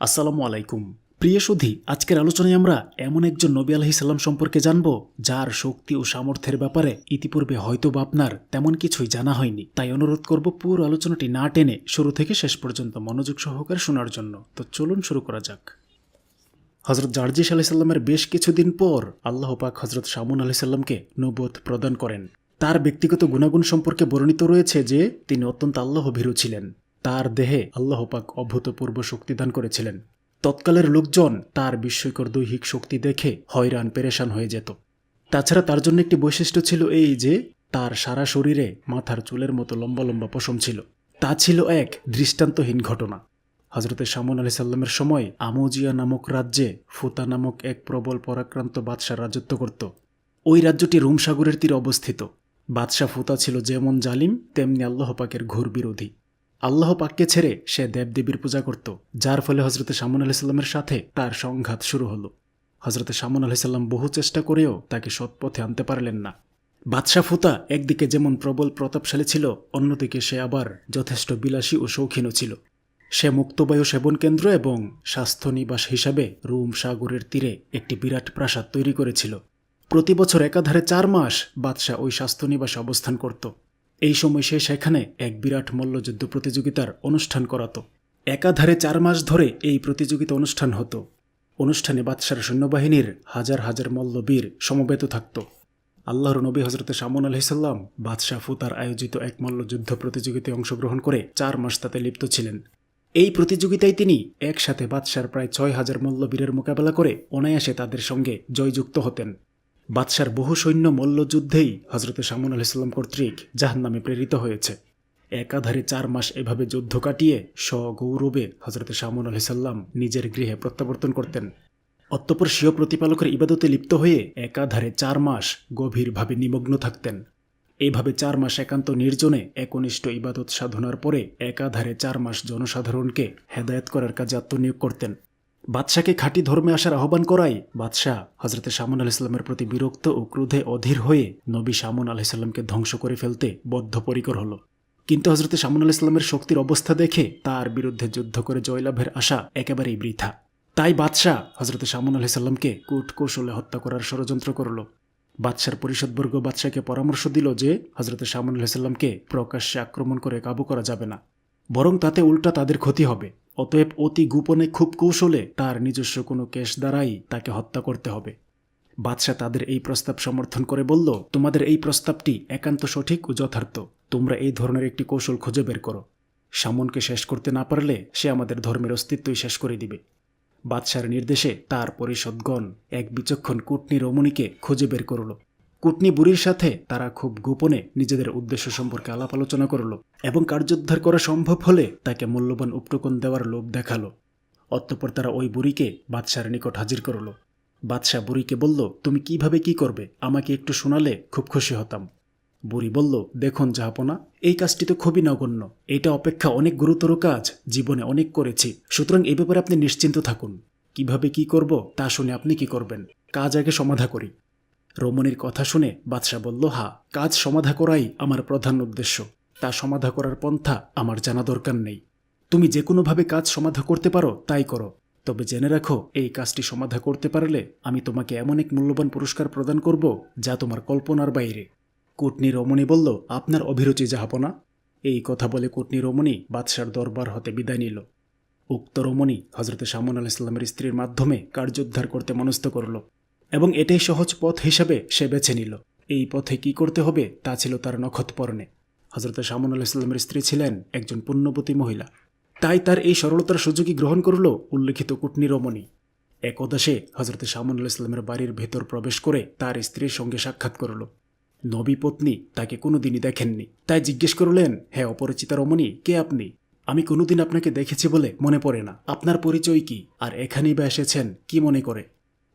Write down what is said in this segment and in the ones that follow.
আসসালামু আলাইকুম। প্রিয় সুধী, আজকের আলোচনায় আমরা এমন একজন নবী আলাইহিস সালাম সম্পর্কে জানব যার শক্তি ও সামর্থ্যের ব্যাপারে ইতিপূর্বে হয়তো বা আপনার তেমন কিছুই জানা হয়নি। তাই অনুরোধ করব পুরো আলোচনাটি না টেনে শুরু থেকে শেষ পর্যন্ত মনোযোগ সহকারে শোনার জন্য। তো চলুন শুরু করা যাক। হজরত জার্জিস আলাইহিস সাল্লামের বেশ কিছুদিন পর আল্লাহ পাক হজরত শামুন আলাইহিস সাল্লামকে নবুয়ত প্রদান করেন। তার ব্যক্তিগত গুণাগুণ সম্পর্কে বর্ণিত রয়েছে যে তিনি অত্যন্ত আল্লাহভীরু ছিলেন। তার দেহে আল্লাহ পাক অভূতপূর্ব শক্তি দান করেছিলেন। তৎকালের লোকজন তার বিস্ময়কর দৈহিক শক্তি দেখে হয়রান পেরেশান হয়ে যেত। তাছাড়া তার জন্য একটি বৈশিষ্ট্য ছিল এই যে তার সারা শরীরে মাথার চুলের মতো লম্বা লম্বা পশম ছিল। তা ছিল এক দৃষ্টান্তহীন ঘটনা। হজরত শামুন আলাইহিস সাল্লামের সময় আমুজিয়া নামক রাজ্যে ফুতা নামক এক প্রবল পরাক্রান্ত বাদশাহ রাজত্ব করত। ওই রাজ্যটি রুম সাগরের তীরে অবস্থিত। বাদশাহ ফুতা ছিল যেমন জালিম তেমনি আল্লাহ পাকের ঘোর বিরোধী। আল্লাহ পাককে ছেড়ে সে দেবদেবীর পূজা করত, যার ফলে হজরত শামুন আলাইহিস সাল্লামের সাথে তার সংঘাত শুরু হলো। হজরত শামুন আলাইহিস সাল্লাম বহু চেষ্টা করেও তাকে সৎপথে আনতে পারলেন না। বাদশাহ ফুতা একদিকে যেমন প্রবল প্রতাপশালী ছিল, অন্যদিকে সে আবার যথেষ্ট বিলাসী ও শৌখিনও ছিল। সে মুক্তবায়ু সেবন কেন্দ্র এবং স্বাস্থ্য নিবাস হিসাবে রুম সাগরের তীরে একটি বিরাট প্রাসাদ তৈরি করেছিল। প্রতি বছর একাধারে 4 মাস বাদশাহ ওই স্বাস্থ্য নিবাসে অবস্থান করত। এই সময় সে সেখানে এক বিরাট মল্লযুদ্ধ প্রতিযোগিতার অনুষ্ঠান করাত। একাধারে 4 মাস ধরে এই প্রতিযোগিতা অনুষ্ঠান হতো। অনুষ্ঠানে বাদশার সৈন্যবাহিনীর হাজার হাজার মল্লবীর সমবেত থাকত। আল্লাহর নবী হজরত শামুন আলাইহিস সাল্লাম বাদশাহ ফুতার আয়োজিত এক মল্লযুদ্ধ প্রতিযোগিতায় অংশগ্রহণ করে 4 মাস তাতে লিপ্ত ছিলেন। এই প্রতিযোগিতায় তিনি একসাথে বাদশার প্রায় 6000 মল্লবীরের মোকাবেলা করে অনায়াসে তাদের সঙ্গে জয়যুক্ত হতেন। বাদশার বহু সৈন্য মল্লযুদ্ধেই হজরত শামুন আলাইহিস সাল্লাম কর্তৃক জাহান্নামে প্রেরিত হয়েছে। একাধারে 4 মাস এভাবে যুদ্ধ কাটিয়ে সগৌরবে হজরত শামুন আলাইহিস সাল্লাম নিজের গৃহে প্রত্যাবর্তন করতেন। অতঃপর স্বীয় প্রতিপালকের ইবাদতে লিপ্ত হয়ে একাধারে 4 মাস গভীরভাবে নিমগ্ন থাকতেন। এইভাবে 4 মাস একান্ত নির্জনে একনিষ্ঠ ইবাদত সাধনার পরে একাধারে 4 মাস জনসাধারণকে হেদায়েত করার কাজে আত্মনিয়োগ করতেন। বাদশাকে খাঁটি ধর্মে আসার আহ্বান করায় বাদশাহ হজরত শামুন আলাইহিস সাল্লামের প্রতি বিরক্ত ও ক্রোধে অধীর হয়ে নবী শামুন আলাইহিস সাল্লামকে ধ্বংস করে ফেলতে বদ্ধপরিকর হল। কিন্তু হজরত শামুন আলাইহিস সাল্লামের শক্তির অবস্থা দেখে তার বিরুদ্ধে যুদ্ধ করে জয়লাভের আশা একেবারেই বৃথা। তাই বাদশাহ হজরত শামুন আলাইহিস সাল্লামকে কূটকৌশলে হত্যা করার ষড়যন্ত্র করল। বাদশার পরিষদবর্গ বাদশাকে পরামর্শ দিল যে হজরত শামুন আলাইহিস সাল্লামকে প্রকাশ্যে আক্রমণ করে কাবু করা যাবে না, বরং তাতে উল্টা তাদের ক্ষতি হবে। অতএব অতি গোপনে খুব কৌশলে তার নিজস্ব কোনো কেশ দ্বারাই তাকে হত্যা করতে হবে। বাদশাহ তাদের এই প্রস্তাব সমর্থন করে বলল, তোমাদের এই প্রস্তাবটি একান্ত সঠিক ও যথার্থ। তোমরা এই ধরনের একটি কৌশল খুঁজে বের করো। শামুনকে শেষ করতে না পারলে সে আমাদের ধর্মের অস্তিত্বই শেষ করে দিবে। বাদশার নির্দেশে তার পরিষদগণ এক বিচক্ষণ কুটনি রমণীকে খুঁজে বের করল। কুটনি বুড়ির সাথে তারা খুব গোপনে নিজেদের উদ্দেশ্য সম্পর্কে আলাপ আলোচনা করল এবং কার্যোদ্ধার করা সম্ভব হলে তাকে মূল্যবান উপটকন দেওয়ার লোভ দেখালো। অতঃপর তারা ওই বুড়িকে বাদশার নিকট হাজির করল। বাদশাহ বুড়িকে বলল, তুমি কিভাবে কি করবে আমাকে একটু শোনালে খুব খুশি হতাম। বুড়ি বলল, দেখুন জাহাপনা, এই কাজটি তো খুবই নগণ্য। এটা অপেক্ষা অনেক গুরুতর কাজ জীবনে অনেক করেছি, সুতরাং এই ব্যাপারে আপনি নিশ্চিন্ত থাকুন। কিভাবে কি করব তা শুনে আপনি কি করবেন, কাজ আগে সমাধা করি। রমণীর কথা শুনে বাদশাহ বলল, কাজ সমাধা করাই আমার প্রধান উদ্দেশ্য। তা সমাধা করার পন্থা আমার জানা দরকার নেই। তুমি যে কোনোভাবে কাজ সমাধা করতে পারো তাই করো, তবে জেনে রাখো এই কাজটি সমাধা করতে পারলে আমি তোমাকে এমন এক মূল্যবান পুরস্কার প্রদান করব যা তোমার কল্পনার বাইরে। কুটনি রমণী বলল, আপনার অভিরুচি জাহাপনা। এই কথা বলে কুটনি রমণী বাদশার দরবার হতে বিদায় নিল। উক্ত রমণী হজরত শামুন আলাইহিস সাল্লামের স্ত্রীর মাধ্যমে কার্যোদ্ধার করতে মনস্থ করল এবং এটাই সহজ পথ হিসাবে সে বেছে নিল। এই পথে কি করতে হবে তা ছিল তার নখতপর্ণে। হজরত শামুন আলাইহিস সাল্লামের স্ত্রী ছিলেন একজন পুণ্যবতী মহিলা, তাই তার এই সরলতার সুযোগই গ্রহণ করল উল্লেখিত কুটনি রমণী। একদা সে হজরত শামুন আলাইহিস সাল্লামের বাড়ির ভেতর প্রবেশ করে তার স্ত্রীর সঙ্গে সাক্ষাৎ করল। নবী পত্নী তাকে কোনোদিনই দেখেননি, তাই জিজ্ঞেস করলেন, হে অপরিচিতা রমণী, কে আপনি? আমি কোনোদিন আপনাকে দেখেছি বলে মনে পড়ে না। আপনার পরিচয় কি, আর এখানেই বা এসেছেন কি মনে করে?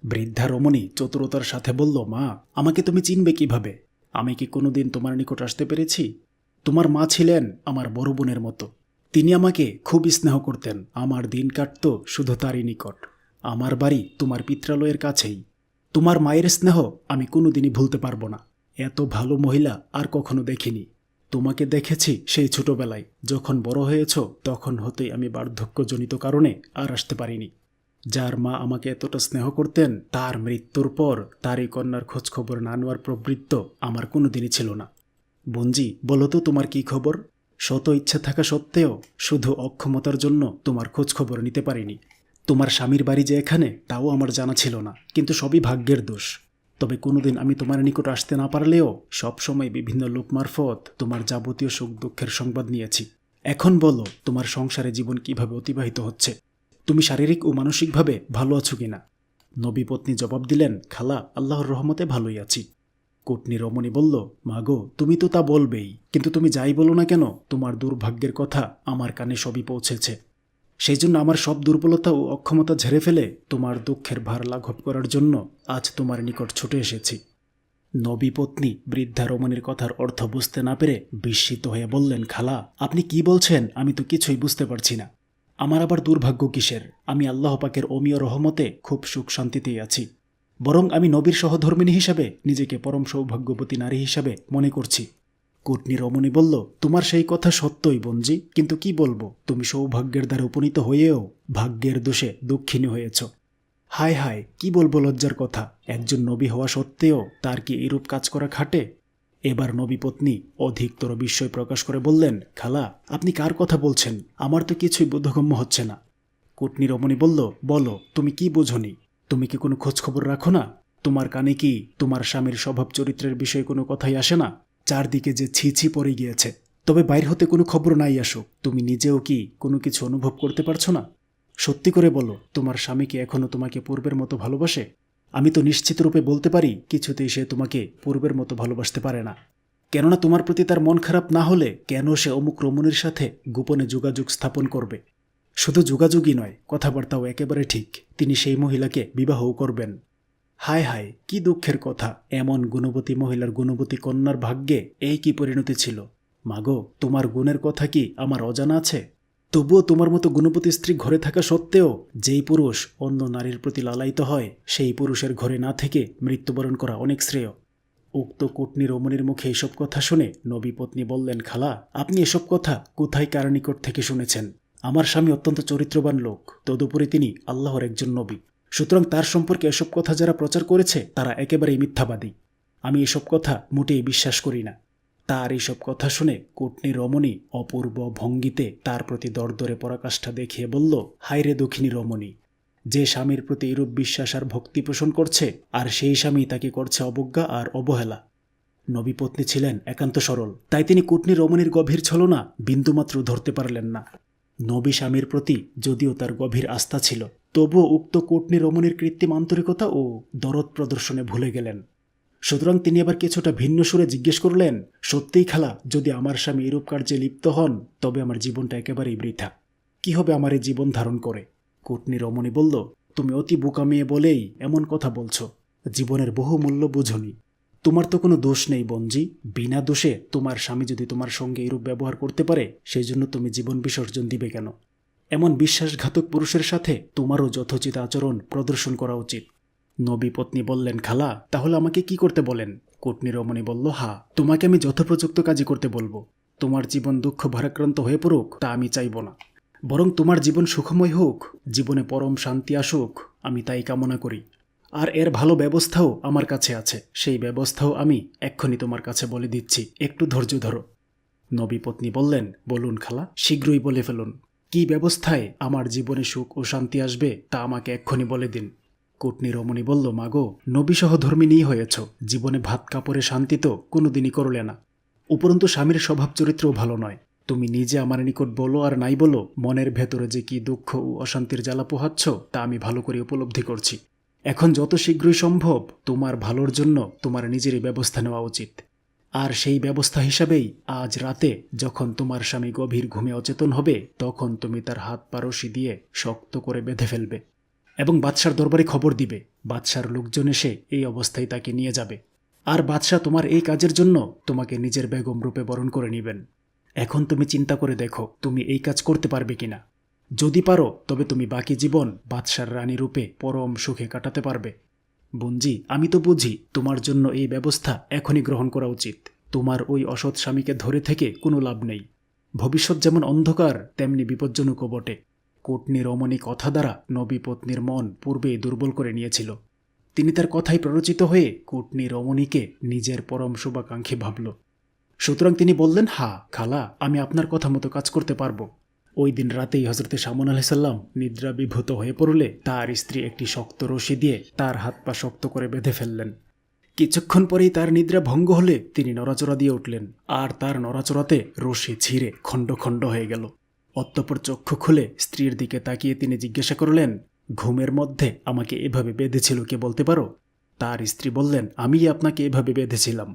বৃদ্ধা রমণী চতুরতার সাথে বলল, মা, আমাকে তুমি চিনবে কিভাবে? আমি কি কোনোদিন তোমার নিকট আসতে পেরেছি? তোমার মা ছিলেন আমার বড় বোনের মতো। তিনি আমাকে খুব স্নেহ করতেন। আমার দিন কাটত শুধু তারই নিকট। আমার বাড়ি তোমার পিত্রালয়ের কাছেই। তোমার মায়ের স্নেহ আমি কোনোদিনই ভুলতে পারবো না। এত ভালো মহিলা আর কখনো দেখিনি। তোমাকে দেখেছি সেই ছোটবেলায়, যখন বড় হয়েছ তখন হতেই আমি বার্ধক্যজনিত কারণে আর আসতে পারিনি। যার মা আমাকে এতটা স্নেহ করতেন, তার মৃত্যুর পর তারই কন্যার খোঁজখবর না নেওয়ার প্রবৃত্ত আমার কোনোদিনই ছিল না। বঞ্জি, বলো তো তোমার কি খবর? শত ইচ্ছা থাকা সত্ত্বেও শুধু অক্ষমতার জন্য তোমার খোঁজখবর নিতে পারিনি। তোমার স্বামীর বাড়ি যে এখানে তাও আমার জানা ছিল না, কিন্তু সবই ভাগ্যের দোষ। তবে কোনোদিন আমি তোমার নিকট আসতে না পারলেও সবসময় বিভিন্ন লোক মারফত তোমার যাবতীয় সুখ দুঃখের সংবাদ নিয়েছি। এখন বলো, তোমার সংসারে জীবন কিভাবে অতিবাহিত হচ্ছে? তুমি শারীরিক ও মানসিকভাবে ভালো আছো কিনা? নবী পত্নী জবাব দিলেন, খালা, আল্লাহর রহমতে ভালোই আছি। কুটনি রমণী বলল, মাগো, তুমি তো তা বলবেই, কিন্তু তুমি যাই বলো না কেন, তোমার দুর্ভাগ্যের কথা আমার কানে সবই পৌঁছেছে। সেই জন্য আমার সব দুর্বলতা ও অক্ষমতা ঝেড়ে ফেলে তোমার দুঃখের ভার লাঘব করার জন্য আজ তোমার নিকট ছুটে এসেছি। নবী পত্নী বৃদ্ধা রমণীর কথার অর্থ বুঝতে না পেরে বিস্মিত হয়ে বললেন, খালা, আপনি কি বলছেন? আমি তো কিছুই বুঝতে পারছি না। আমার আবার দুর্ভাগ্য কিসের? আমি আল্লাহ পাকের অমীয় রহমতে খুব সুখ শান্তিতেই আছি। বরং আমি নবীর সহধর্মিণী হিসাবে নিজেকে পরম সৌভাগ্যবতী নারী হিসাবে মনে করছি। কুটনি রমণী বলল, তোমার সেই কথা সত্যই বঞ্জি, কিন্তু কি বলবো, তুমি সৌভাগ্যের দ্বারা উপনীত হয়েও ভাগ্যের দোষে দুঃখিনী হয়েছ। হায় হায়, কি বলবো লজ্জার কথা! একজন নবী হওয়া সত্ত্বেও তার কি এরূপ কাজ করা খাটে? এবার নবী পত্নী অধিকতর বিস্ময় প্রকাশ করে বললেন, খালা, আপনি কার কথা বলছেন? আমার তো কিছুই বোধগম্য হচ্ছে না। কুটনি রমণী বলল, বলো, তুমি কি বোঝনি? তুমি কি কোনো খোঁজখবর রাখো না? তোমার কানে কি তোমার স্বামীর স্বভাব চরিত্রের বিষয়ে কোনো কথাই আসে না? চারদিকে যে ছি ছি পড়ে গিয়েছে। তবে বাইর হতে কোনো খবর নাই আসুক, তুমি নিজেও কি কোনো কিছু অনুভব করতে পারছো না? সত্যি করে বলো, তোমার স্বামী কি এখনো তোমাকে পূর্বের মতো ভালোবাসে? আমি তো নিশ্চিত রূপে বলতে পারি, কিছুতেই সে তোমাকে পূর্বের মতো ভালোবাসতে পারে না। কেননা তোমার প্রতি তার মন খারাপ না হলে কেন সে অমুক রমণীর সাথে গোপনে যোগাযোগ স্থাপন করবে? শুধু যোগাযোগই নয়, কথাবার্তাও একেবারে ঠিক, তিনি সেই মহিলাকে বিবাহও করবেন। হায় হায়, কি দুঃখের কথা! এমন গুণবতী মহিলার গুণবতী কন্যার ভাগ্যে এই কি পরিণতি ছিল! মাগো, তোমার গুণের কথা কি আমার অজানা আছে? তবুও তোমার মতো গুণবতী স্ত্রী ঘরে থাকা সত্ত্বেও যেই পুরুষ অন্য নারীর প্রতি লালায়িত হয়, সেই পুরুষের ঘরে না থেকে মৃত্যুবরণ করা অনেক শ্রেয়। উক্ত কুটনি রমণীর মুখে এসব কথা শুনে নবী পত্নী বললেন, খালা, আপনি এসব কথা কোথায় কার নিকট থেকে শুনেছেন? আমার স্বামী অত্যন্ত চরিত্রবান লোক, তদুপরি তিনি আল্লাহর একজন নবী। সুতরাং তার সম্পর্কে এসব কথা যারা প্রচার করেছে তারা একেবারেই মিথ্যাবাদী। আমি এসব কথা মোটেই বিশ্বাস করি না। তার এইসব কথা শুনে কুটনি রমণী অপূর্ব ভঙ্গিতে তার প্রতি দরদরে পরাকাষ্ঠা দেখিয়ে বলল, হায় রে দক্ষিণী রমণী! যে স্বামীর প্রতি এরূপ বিশ্বাস আর ভক্তি পোষণ করছে, আর সেই স্বামী তাকে করছে অবজ্ঞা আর অবহেলা। নবী পত্নী ছিলেন একান্ত সরল, তাই তিনি কুটনি রমণীর গভীর ছলনা বিন্দুমাত্র ধরতে পারলেন না। নবী স্বামীর প্রতি যদিও তার গভীর আস্থা ছিল, তবুও উক্ত কুটনি রমণীর কৃত্রিম আন্তরিকতা ও দরদ প্রদর্শনে ভুলে গেলেন। সুতরাং তিনি আবার কিছুটা ভিন্ন সুরে জিজ্ঞেস করলেন, সত্যিই খালা, যদি আমার স্বামী এরূপ কার্যে লিপ্ত হন তবে আমার জীবনটা একেবারেই বৃথা। কি হবে আমার এই জীবন ধারণ করে? কুটনি রমণী বলল, তুমি অতি বোকা মেয়ে বলেই এমন কথা বলছো। জীবনের বহু মূল্য বুঝনি। তোমার তো কোনো দোষ নেই বঞ্জি। বিনা দোষে তোমার স্বামী যদি তোমার সঙ্গে এরূপ ব্যবহার করতে পারে, সেই জন্য তুমি জীবন বিসর্জন দিবে কেন? এমন বিশ্বাসঘাতক পুরুষের সাথে তোমারও যথোচিত আচরণ প্রদর্শন করা উচিত। নবী পত্নী বললেন, খালা, তাহলে আমাকে কি করতে বলেন? কুটনি রমণী বলল, তোমাকে আমি যথোপযুক্ত কাজই করতে বলবো। তোমার জীবন দুঃখ ভারাক্রান্ত হয়ে পড়ুক তা আমি চাইব না, বরং তোমার জীবন সুখময় হোক, জীবনে পরম শান্তি আসুক, আমি তাই কামনা করি। আর এর ভালো ব্যবস্থাও আমার কাছে আছে, সেই ব্যবস্থাও আমি এক্ষুনি তোমার কাছে বলে দিচ্ছি, একটু ধৈর্য ধরো। নবী পত্নী বললেন, বলুন খালা, শীঘ্রই বলে ফেলুন। কি ব্যবস্থায় আমার জীবনে সুখ ও শান্তি আসবে তা আমাকে এক্ষুনি বলে দিন। কুটনি রমণী বলল, মাগো, নবী সহধর্মিণী হয়েছ, জীবনে ভাত কাপড়ে শান্তি তো কোনোদিনই করলে না। উপরন্তু স্বামীর স্বভাব চরিত্রও ভালো নয়। তুমি নিজে আমার নিকট বলো আর নাই বলো, মনের ভেতরে যে কি দুঃখ ও অশান্তির জ্বালা পোহাচ্ছ তা আমি ভালো করে উপলব্ধি করছি। এখন যত শীঘ্রই সম্ভব তোমার ভালোর জন্য তোমার নিজেরই ব্যবস্থা নেওয়া উচিত। আর সেই ব্যবস্থা হিসাবেই আজ রাতে যখন তোমার স্বামী গভীর ঘুমে অচেতন হবে, তখন তুমি তার হাত পা রশি দিয়ে শক্ত করে বেঁধে ফেলবে এবং বাদশার দরবারে খবর দিবে। বাদশার লোকজন এসে এই অবস্থায় তাকে নিয়ে যাবে, আর বাদশা তোমার এই কাজের জন্য তোমাকে নিজের বেগম রূপে বরণ করে নেবেন। এখন তুমি চিন্তা করে দেখো তুমি এই কাজ করতে পারবে কিনা। যদি পারো তবে তুমি বাকি জীবন বাদশার রানী রূপে পরম সুখে কাটাতে পারবে। বঞ্জি, আমি তো বুঝি তোমার জন্য এই ব্যবস্থা এখনই গ্রহণ করা উচিত। তোমার ওই অসৎ স্বামীকে ধরে থেকে কোনো লাভ নেই। ভবিষ্যৎ যেমন অন্ধকার তেমনি বিপজ্জনকও বটে। কুটনি রমণী কথা দ্বারা নবী পত্নীর মন পূর্বেই দুর্বল করে নিয়েছিল। তিনি তার কথায় প্ররোচিত হয়ে কুটনি রমণীকে নিজের পরম শুভাকাঙ্ক্ষী ভাবল। সুতরাং তিনি বললেন, হা খালা, আমি আপনার কথা মতো কাজ করতে পারবো। ওই দিন রাতেই হজরতে শামুন আলাইসাল্লাম নিদ্রা বিভূত হয়ে পড়লে তার স্ত্রী একটি শক্ত রশি দিয়ে তার হাত পা শক্ত করে বেঁধে ফেললেন। কিছুক্ষণ পরেই তার নিদ্রা ভঙ্গ হলে তিনি নড়াচড়া দিয়ে উঠলেন, আর তার নড়াচড়াতে রশি ছিঁড়ে খণ্ড খণ্ড হয়ে গেল। অতঃপর চক্ষু খুলে স্ত্রীর দিকে তাকিয়ে তিনি জিজ্ঞাসা করলেন, ঘুমের মধ্যে আমাকে এভাবে বেঁধেছিল কে বলতে পারো? তার স্ত্রী বললেন, আমি আপনাকে এভাবে বেঁধেছিলাম।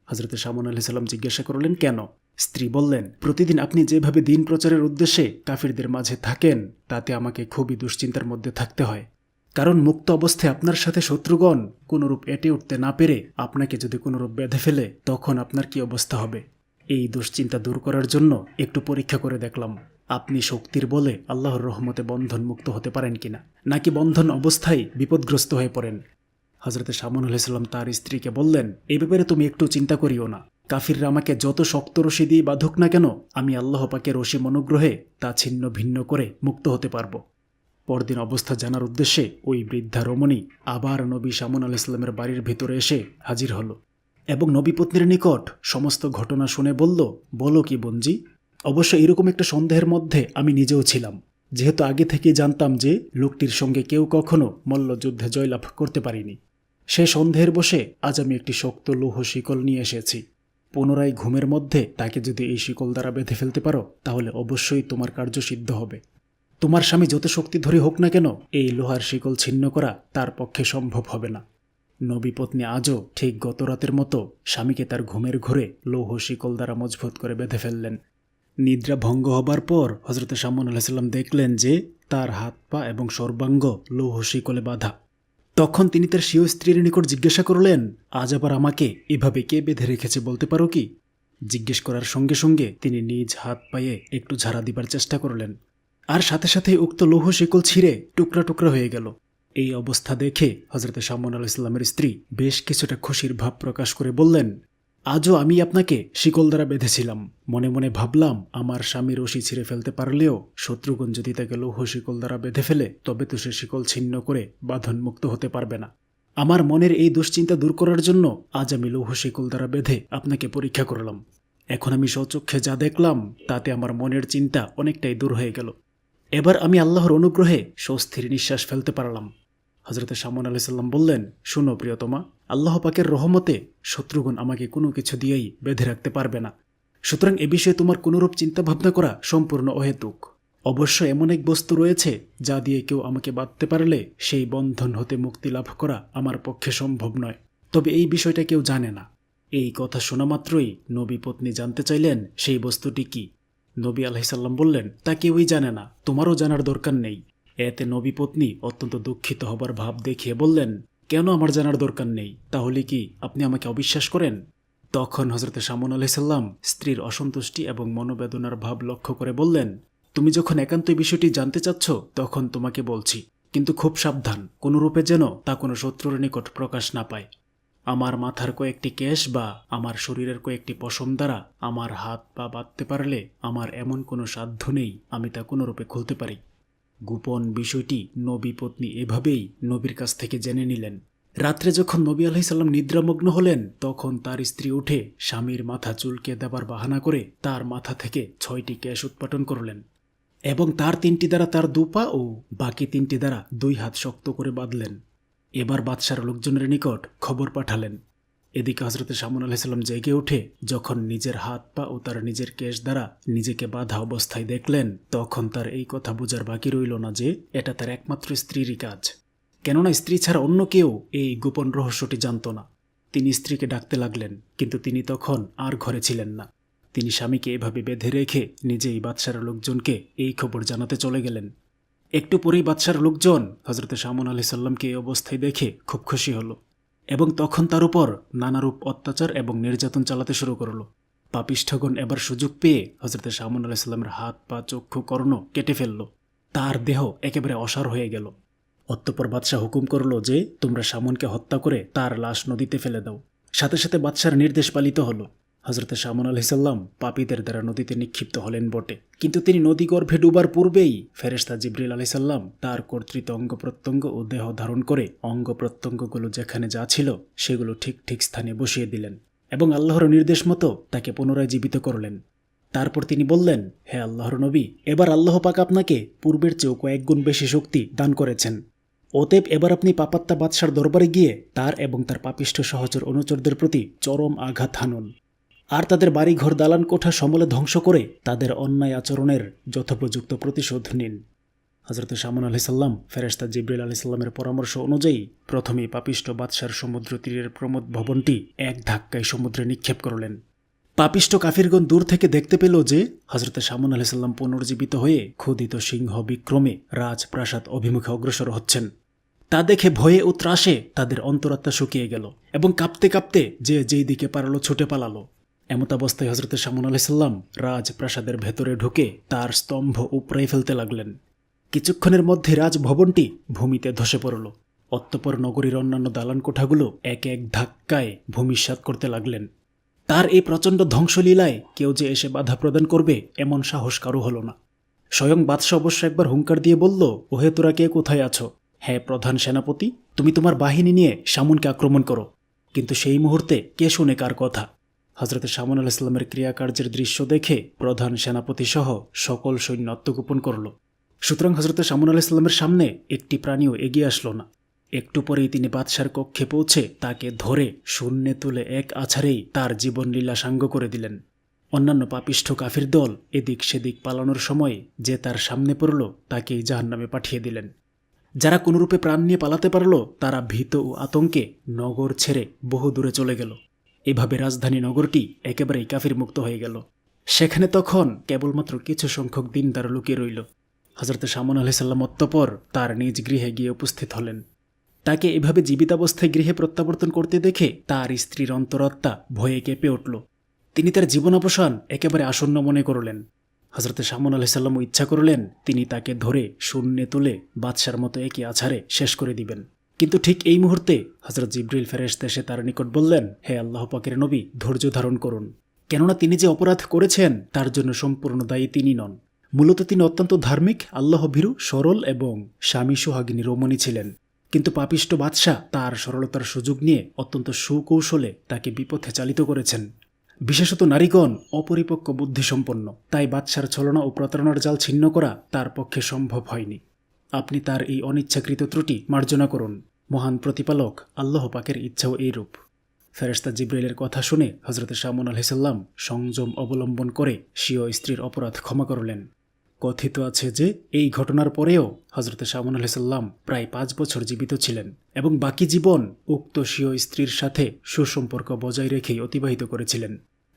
হজরত শামুন আলাইসাল্লাম জিজ্ঞাসা করলেন, কেন? স্ত্রী বললেন, প্রতিদিন আপনি যেভাবে দিন প্রচারের উদ্দেশ্যে কাফিরদের মাঝে থাকেন তাতে আমাকে খুবই দুশ্চিন্তার মধ্যে থাকতে হয়। কারণ মুক্ত অবস্থায় আপনার সাথে শত্রুগণ কোনরূপ এঁটে উঠতে না পেরে আপনাকে যদি কোনরূপ বেঁধে ফেলে তখন আপনার কি অবস্থা হবে? এই দুশ্চিন্তা দূর করার জন্য একটু পরীক্ষা করে দেখলাম আপনি শক্তির বলে আল্লাহর রহমতে বন্ধন মুক্ত হতে পারেন কিনা, নাকি বন্ধন অবস্থায় বিপদগ্রস্ত হয়ে পড়েন। হজরত শামুন আলাইসাল্লাম তার স্ত্রীকে বললেন, এই ব্যাপারে তুমি একটু চিন্তা করিও না। কাফিররা আমাকে যত শক্ত রশি দিয়ে বাঁধুক না কেন, আমি আল্লাহ পাকের অসীম অনুগ্রহে তা ছিন্ন ভিন্ন করে মুক্ত হতে পারব। পরদিন অবস্থা জানার উদ্দেশ্যে ওই বৃদ্ধা রমণী আবার নবী শামুন আলাইসাল্লামের বাড়ির ভিতরে এসে হাজির হল এবং নবী পত্নীর নিকট সমস্ত ঘটনা শুনে বলল, বলো কি বোনজি? অবশ্য এরকম একটা সন্দেহের মধ্যে আমি নিজেও ছিলাম, যেহেতু আগে থেকেই জানতাম যে লোকটির সঙ্গে কেউ কখনো মল্লযুদ্ধে জয়লাভ করতে পারিনি। সে সন্দেহের বশে আজ আমি একটি শক্ত লৌহ শিকল নিয়ে এসেছি। পুনরায় ঘুমের মধ্যে তাকে যদি এই শিকল দ্বারা বেঁধে ফেলতে পারো তাহলে অবশ্যই তোমার কার্য সিদ্ধ হবে। তোমার স্বামী যত শক্তিধরী হোক না কেন, এই লোহার শিকল ছিন্ন করা তার পক্ষে সম্ভব হবে না। নবী পত্নী আজও ঠিক গত রাতের মতো স্বামীকে তার ঘুমের ঘোরে লৌহ শিকল দ্বারা মজবুত করে বেঁধে ফেললেন। নিদ্রা ভঙ্গ হবার পর হজরত শামুন আলাইসাল্লাম দেখলেন যে তার হাত পা এবং সর্বাঙ্গ লৌহ শিকলে বাঁধা। তখন তিনি তার স্বীয় স্ত্রীর নিকট জিজ্ঞাসা করলেন, আজ আবার আমাকে এভাবে কে বেঁধে রেখেছে বলতে পারো কি? জিজ্ঞেস করার সঙ্গে সঙ্গে তিনি নিজ হাত পায়ে একটু ঝাড়া দিবার চেষ্টা করলেন, আর সাথে সাথে উক্ত লৌহ শিকল ছিঁড়ে টুকরা টুকরা হয়ে গেল। এই অবস্থা দেখে হজরত শামুন আলাইসাল্লামের স্ত্রী বেশ কিছুটা খুশির ভাব প্রকাশ করে বললেন, আজও আমি আপনাকে শিকল দ্বারা বেঁধেছিলাম। মনে মনে ভাবলাম আমার স্বামী রশি ছিঁড়ে ফেলতে পারলেও শত্রুগণ যদি তাকে লৌহ শিকল দ্বারা বেঁধে ফেলে তবে তো সে শিকল ছিন্ন করে বাঁধনমুক্ত হতে পারবে না। আমার মনের এই দুশ্চিন্তা দূর করার জন্য আজ আমি লৌহ শিকল দ্বারা বেঁধে আপনাকে পরীক্ষা করলাম। এখন আমি স্বচক্ষে যা দেখলাম তাতে আমার মনের চিন্তা অনেকটাই দূর হয়ে গেল। এবার আমি আল্লাহর অনুগ্রহে স্বস্তির নিঃশ্বাস ফেলতে পারলাম। হজরত শামুন আলাইসাল্লাম বললেন, শুনো প্রিয়তমা, আল্লাহ পাকের রহমতে শত্রুগণ আমাকে কোনো কিছু দিয়েই বেঁধে রাখতে পারবে না। সুতরাং এ বিষয়ে তোমার কোনোরূপ চিন্তাভাবনা করা সম্পূর্ণ অহেতুক। অবশ্য এমন এক বস্তু রয়েছে যা দিয়ে কেউ আমাকে বাঁধতে পারলে সেই বন্ধন হতে মুক্তি লাভ করা আমার পক্ষে সম্ভব নয়, তবে এই বিষয়টা কেউ জানে না। এই কথা শোনা মাত্রই নবী পত্নী জানতে চাইলেন সেই বস্তুটি কি। নবী আলাইসাল্লাম বললেন, তা কেউই জানে না, তোমারও জানার দরকার নেই। এতে নবী পত্নী অত্যন্ত দুঃখিত হবার ভাব দেখিয়ে বললেন, কেন আমার জানার দরকার নেই? তাহলে কি আপনি আমাকে অবিশ্বাস করেন? তখন হজরত শামুন আলাইসাল্লাম স্ত্রীর অসন্তুষ্টি এবং মনোবেদনার ভাব লক্ষ্য করে বললেন, তুমি যখন একান্তই বিষয়টি জানতে চাচ্ছ তখন তোমাকে বলছি, কিন্তু খুব সাবধান, কোনরূপে যেন তা কোনো শত্রুর নিকট প্রকাশ না পায়। আমার মাথার কয়েকটি কেশ বা আমার শরীরের কয়েকটি পশম দ্বারা আমার হাত পা বাঁধতে পারলে আমার এমন কোনো সাধ্য নেই আমি তা কোনোরূপে খুলতে পারি। গোপন বিষয়টি নবী পত্নী এভাবেই নবীর কাছ থেকে জেনে নিলেন। রাত্রে যখন নবী আলাইসাল্লাম নিদ্রামগ্ন হলেন তখন তার স্ত্রী উঠে স্বামীর মাথা চুলকে দেবার বাহানা করে তার মাথা থেকে 6টি কেশ উৎপাটন করলেন এবং তার 3টি দ্বারা তার 2 পা ও বাকি 3টি দ্বারা 2 হাত শক্ত করে বাঁধলেন। এবার বাদশার লোকজনের নিকট খবর পাঠালেন। এদিকে হজরত শামুন আলাইসাল্লাম জেগে উঠে যখন নিজের হাত পা ও তার নিজের কেশ দ্বারা নিজেকে বাঁধা অবস্থায় দেখলেন তখন তার এই কথা বোঝার বাকি রইল না যে এটা তার একমাত্র স্ত্রীরই কাজ, কেননা স্ত্রী ছাড়া অন্য কেউ এই গোপন রহস্যটি জানত না। তিনি স্ত্রীকে ডাকতে লাগলেন, কিন্তু তিনি তখন আর ঘরে ছিলেন না। তিনি স্বামীকে এভাবে বেঁধে রেখে নিজেই বাদশার লোকজনকে এই খবর জানাতে চলে গেলেন। একটু পরেই বাদশার লোকজন হজরত শামুন আলাইসাল্লামকে এই অবস্থায় দেখে খুব খুশি হলো এবং তখন তার উপর নানারূপ অত্যাচার এবং নির্যাতন চালাতে শুরু করল। পাপিষ্ঠগণ এবার সুযোগ পেয়ে হজরত শামুন আলাইসাল্লামের হাত পা চক্ষু কর্ণ কেটে ফেলল। তার দেহ একেবারে অসার হয়ে গেল। অতঃপর বাদশাহ হুকুম করল যে তোমরা শামুনকে হত্যা করে তার লাশ নদীতে ফেলে দাও। সাথে সাথে বাদশার নির্দেশ পালিত হলো। হজরত শামুন আলাইহিসসালাম পাপীদের দ্বারা নদীতে নিক্ষিপ্ত হলেন বটে, কিন্তু তিনি নদী গর্ভে ডুবার পূর্বেই ফেরেশতা জিবরিল আলাইহিসসালাম তার কর্তৃত অঙ্গ প্রত্যঙ্গ ও দেহ ধারণ করে অঙ্গ প্রত্যঙ্গগুলো যেখানে যা ছিল সেগুলো ঠিক ঠিক স্থানে বসিয়ে দিলেন এবং আল্লাহর নির্দেশ মতো তাকে পুনরায় জীবিত করলেন। তারপর তিনি বললেন, হে আল্লাহর নবী, এবার আল্লাহ পাক আপনাকে পূর্বের চেয়েও কয়েক গুণ বেশি শক্তি দান করেছেন। অতএব এবার আপনি পাপাত্তা বাদশার দরবারে গিয়ে তার এবং তার পাপিষ্ঠ সহচর অনুচরদের প্রতি চরম আঘাত হানুন, আর তাদের বাড়িঘর দালান কোঠা সমূলে ধ্বংস করে তাদের অন্যায় আচরণের যথোপযুক্ত প্রতিশোধ নিন। হজরত শামুন আলাইহিসসালাম ফেরেশতা জিবরিল আলাইহিসসালামের পরামর্শ অনুযায়ী প্রথমেই পাপিষ্ঠ বাদশার সমুদ্র তীরের প্রমোদ ভবনটি এক ধাক্কায় সমুদ্রে নিক্ষেপ করলেন। পাপিষ্ঠ কাফিরগণ দূর থেকে দেখতে পেল যে হজরত শামুন আলাইহিসসালাম পুনর্জীবিত হয়ে ক্ষুধিত সিংহ বিক্রমে রাজপ্রাসাদ অভিমুখে অগ্রসর হচ্ছেন। তা দেখে ভয়ে ও ত্রাসে তাদের অন্তরাত্মা শুকিয়ে গেল এবং কাঁপতে কাঁপতে যে যেই দিকে পারল ছুটে পালালো। এমতাবস্থায় হজরত শামুন আলাইহিসসালাম রাজপ্রাসাদের ভেতরে ঢুকে তার স্তম্ভ উপড়াই ফেলতে লাগলেন। কিছুক্ষণের মধ্যে রাজভবনটি ভূমিতে ধসে পড়ল। অতঃপর নগরীর অন্যান্য দালান কোঠাগুলো এক এক ধাক্কায় ভূমিসাৎ করতে লাগলেন। তার এই প্রচণ্ড ধ্বংসলীলায় কেউ যে এসে বাধা প্রদান করবে এমন সাহস কারো হল না। স্বয়ং বাদশাহ অবশ্য একবার হুঙ্কার দিয়ে বলল, ওহে তোরা কে কোথায় আছো? হ্যাঁ প্রধান সেনাপতি, তুমি তোমার বাহিনী নিয়ে শামুনকে আক্রমণ করো। কিন্তু সেই মুহূর্তে কে শুনে কার কথা? হজরত শামুন আলাইহিসসালামের ক্রিয়াকার্যের দৃশ্য দেখে প্রধান সেনাপতি সহ সকল সৈন্য আত্মগোপন করল। সুতরাং হজরত শামুন আলাইহিসসালামের সামনে একটি প্রাণীও এগিয়ে আসলো না। একটু পরেই তিনি বাদশার কক্ষে পৌঁছে তাকে ধরে শূন্যে তুলে এক আছাড়েই তার জীবনলীলা সাঙ্গ করে দিলেন। অন্যান্য পাপিষ্ঠ কাফির দল এদিক সেদিক পালানোর সময় যে তার সামনে পড়ল তাকেই জাহান্নামে পাঠিয়ে দিলেন। যারা কোনোরূপে প্রাণ নিয়ে পালাতে পারল তারা ভীত ও আতঙ্কে নগর ছেড়ে বহু দূরে চলে গেল। এভাবে রাজধানী নগরটি একেবারেই কাফির মুক্ত হয়ে গেল। সেখানে তখন কেবলমাত্র কিছু সংখ্যক দিনদার লুকিয়ে রইল। হজরত শামুন আলাইহিসসালাম অতঃপর তার নিজ গৃহে গিয়ে উপস্থিত হলেন। তাকে এভাবে জীবিতাবস্থায় গৃহে প্রত্যাবর্তন করতে দেখে তার স্ত্রীর অন্তরাত্মা ভয়ে কেঁপে উঠল। তিনি তার জীবনাবসান একেবারে আসন্ন মনে করলেন। হজরত শামুন আলাইহিসসালামও ইচ্ছা করলেন তিনি তাকে ধরে শূন্যে তুলে বাদশার মতো একই আছাড়ে শেষ করে দিবেন। কিন্তু ঠিক এই মুহূর্তে হজরত জিবরিল ফেরেশতা এসে তার নিকট বললেন, হে আল্লাহ পাকের নবী, ধৈর্য ধারণ করুন, কেননা তিনি যে অপরাধ করেছেন তার জন্য সম্পূর্ণ দায়ী তিনি নন। মূলত তিনি অত্যন্ত ধার্মিক, আল্লাহভীরু, সরল এবং স্বামী সোহাগিনী রমণী ছিলেন। কিন্তু পাপিষ্ঠ বাদশাহ তার সরলতার সুযোগ নিয়ে অত্যন্ত সুকৌশলে তাকে বিপথে চালিত করেছেন। বিশেষত নারীগণ অপরিপক্ক বুদ্ধিসম্পন্ন, তাই বাদশার ছলনা ও প্রতারণার জাল ছিন্ন করা তার পক্ষে সম্ভব হয়নি। আপনি তার এই অনিচ্ছাকৃত ত্রুটি মার্জনা করুন। মহান প্রতিপালক আল্লাহ পাকের ইচ্ছাও এইরূপ। ফেরেশতা জিবরাইলের কথা শুনে হজরত শামুন আলাইহিসসালাম সংযম অবলম্বন করে স্বীয় স্ত্রীর অপরাধ ক্ষমা করলেন। কথিত আছে যে এই ঘটনার পরেও হজরত শামুন আলাইহিসসালাম প্রায় 5 বছর জীবিত ছিলেন এবং বাকি জীবন উক্ত স্বীয় স্ত্রীর সাথে সুসম্পর্ক বজায় রেখেই অতিবাহিত করেছিলেন।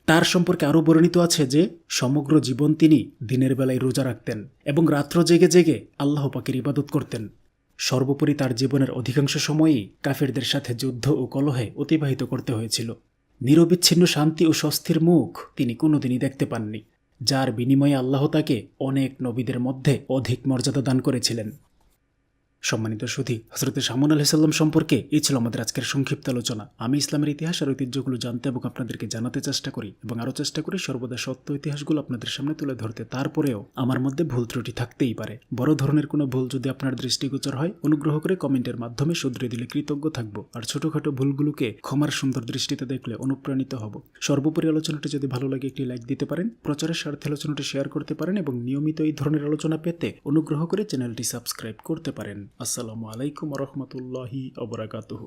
তার সম্পর্কে আরও বর্ণিত আছে যে সমগ্র জীবন তিনি দিনের বেলায় রোজা রাখতেন এবং রাত্র জেগে জেগে আল্লাহ পাকের ইবাদত করতেন। সর্বোপরি তার জীবনের অধিকাংশ সময়ই কাফেরদের সাথে যুদ্ধ ও কলহে অতিবাহিত করতে হয়েছিল। নিরবিচ্ছিন্ন শান্তি ও স্বস্তির মুখ তিনি কোনোদিনই দেখতে পাননি, যার বিনিময়ে আল্লাহ তাকে অনেক নবীদের মধ্যে অধিক মর্যাদা দান করেছিলেন। সম্মানিত সুধী, হজরত শামুন আলাইহিসসালাম সম্পর্কে এই ছিল আমাদের আজকের সংক্ষিপ্ত আলোচনা। আমি ইসলামের ইতিহাস আর ঐতিহ্যগুলো জানতে এবং আপনাদেরকে জানাতে চেষ্টা করি এবং আরও চেষ্টা করি সর্বদা সত্য ইতিহাসগুলো আপনাদের সামনে তুলে ধরতে। তারপরেও আমার মধ্যে ভুল ত্রুটি থাকতেই পারে। বড় ধরনের কোনো ভুল যদি আপনার দৃষ্টিগোচর হয় অনুগ্রহ করে কমেন্টের মাধ্যমে শুধরে দিলে কৃতজ্ঞ থাকব। আর ছোটখাটো ভুলগুলোকে ক্ষমার সুন্দর দৃষ্টিতে দেখলে অনুপ্রাণিত হব। সর্বোপরি আলোচনাটি যদি ভালো লাগে একটি লাইক দিতে পারেন, প্রচারের স্বার্থে আলোচনাটি শেয়ার করতে পারেন এবং নিয়মিত এই ধরনের আলোচনা পেতে অনুগ্রহ করে চ্যানেলটি সাবস্ক্রাইব করতে পারেন। আসসালামু আলাইকুম ওয়া রাহমাতুল্লাহি ওয়া বারাকাতুহু।